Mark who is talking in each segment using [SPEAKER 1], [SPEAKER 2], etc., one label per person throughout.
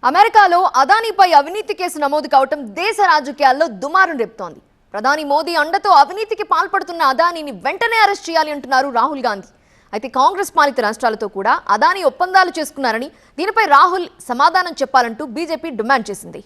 [SPEAKER 1] అమెరికాలో అదానీపై అవినీతి కేసు నమోదు కావటం దేశ రాజకీయాల్లో దుమారం రేపుతోంది. ప్రధాని మోదీ అండతో అవినీతికి పాల్పడుతున్న అదానీని వెంటనే అరెస్ట్ చేయాలి అంటున్నారు రాహుల్ గాంధీ. అయితే కాంగ్రెస్ పాలిత రాష్ట్రాలతో కూడా అదానీ ఒప్పందాలు చేసుకున్నారని, దీనిపై రాహుల్ సమాధానం చెప్పాలంటూ బీజేపీ డిమాండ్ చేసింది.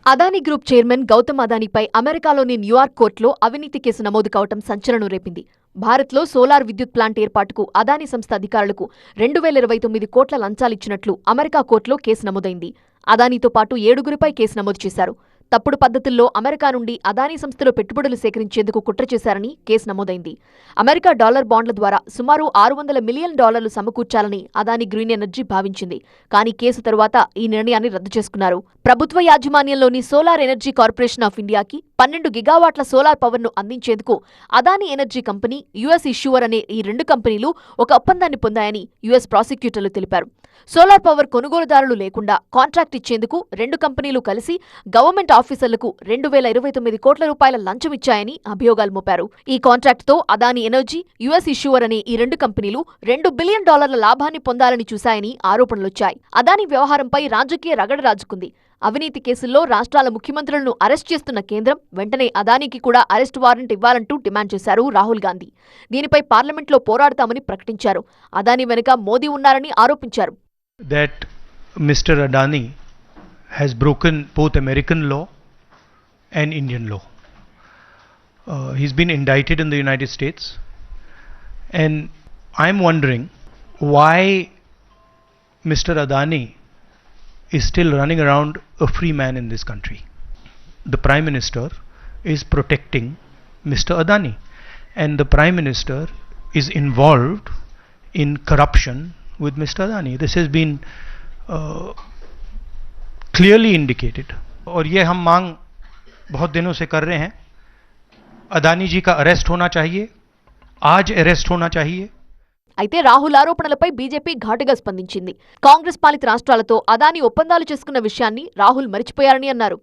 [SPEAKER 1] అదానీ గ్రూప్ చైర్మన్ గౌతమ్ అదానీపై అమెరికాలోని న్యూయార్క్ కోర్టులో అవినీతి కేసు నమోదు కావటం సంచలనం రేపింది. భారత్లో సోలార్ విద్యుత్ ప్లాంట్ ఏర్పాటుకు అదానీ సంస్థ అధికారులకు 2029 కోట్ల లంచాలిచ్చినట్లు అమెరికా కోర్టులో కేసు నమోదైంది. అదానీతో పాటు 7గురిపై కేసు నమోదు చేశారు. తప్పుడు పద్ధతుల్లో అమెరికా నుండి అదానీ సంస్థలో పెట్టుబడులు సేకరించేందుకు కుట్ర చేశారని కేసు నమోదైంది. అమెరికా డాలర్ బాండ్ల ద్వారా సుమారు $600 మిలియన్ సమకూర్చాలని అదానీ గ్రీన్ ఎనర్జీ భావించింది. కానీ కేసు తరువాత ఈ నిర్ణయాన్ని రద్దు చేసుకున్నారు. ప్రభుత్వ యాజమాన్యంలోని సోలార్ ఎనర్జీ కార్పొరేషన్ ఆఫ్ ఇండియాకి 12 గిగావాట్ల సోలార్ పవర్ను అందించేందుకు Adani energy company, US issuer అనే ఈ 2 కంపెనీలు ఒక ఒప్పందాన్ని పొందాయని యుఎస్ ప్రాసిక్యూటర్లు తెలిపారు. సోలార్ పవర్ కొనుగోలుదారులు లేకుండా కాంట్రాక్ట్ ఇచ్చేందుకు 2 కంపెనీలు కలిసి గవర్నమెంట్ ఆఫీసర్లకు 2029 కోట్ల రూపాయల లంచం ఇచ్చాయని అభియోగాలు మోపారు. ఈ కాంట్రాక్టుతో అదానీ ఎనర్జీ, యుఎస్ ఇష్యూవర్ అనే ఈ 2 కంపెనీలు $2 బిలియన్ లాభాన్ని పొందాలని చూశాయని ఆరోపణలొచ్చాయి. అదానీ వ్యవహారంపై రాజకీయ రగడ రాజుకుంది. అవినీతి కేసుల్లో రాష్ట్రాల ముఖ్యమంత్రులను అరెస్ట్ చేస్తున్న కేంద్రం వెంటనే అదానీకి కూడా అరెస్ట్ వారెంట్ ఇవ్వాలంటూ డిమాండ్ చేశారు రాహుల్ గాంధీ. దీనిపై పార్లమెంట్లో పోరాడతామని ప్రకటించారు. అదానీ వెనుక మోదీ ఉన్నారని ఆరోపించారు.
[SPEAKER 2] That Mr. Adani has broken both American law and Indian law. He's been indicted in the United States, and I'm wondering why Mr. Adani is still running around a free man in this country. The Prime Minister is protecting Mr. Adani, and the Prime Minister is involved in corruption with Mr. Adani. This has been clearly indicated. और ये हम मांग बहुत दिनों से कर रहे हैं. अदानी जी का अरेस्ट होना चाहिए, आज अरेस्ट होना चाहिए.
[SPEAKER 1] అయితే రాహుల్ ఆరోపణలపై బీజేపీ ఘాటుగా స్పందించింది. కాంగ్రెస్ పాలిత రాష్ట్రాలతో అదానీ ఒప్పందాలు చేసుకున్న విషయాన్ని రాహుల్ మరిచిపోయారని అన్నారు.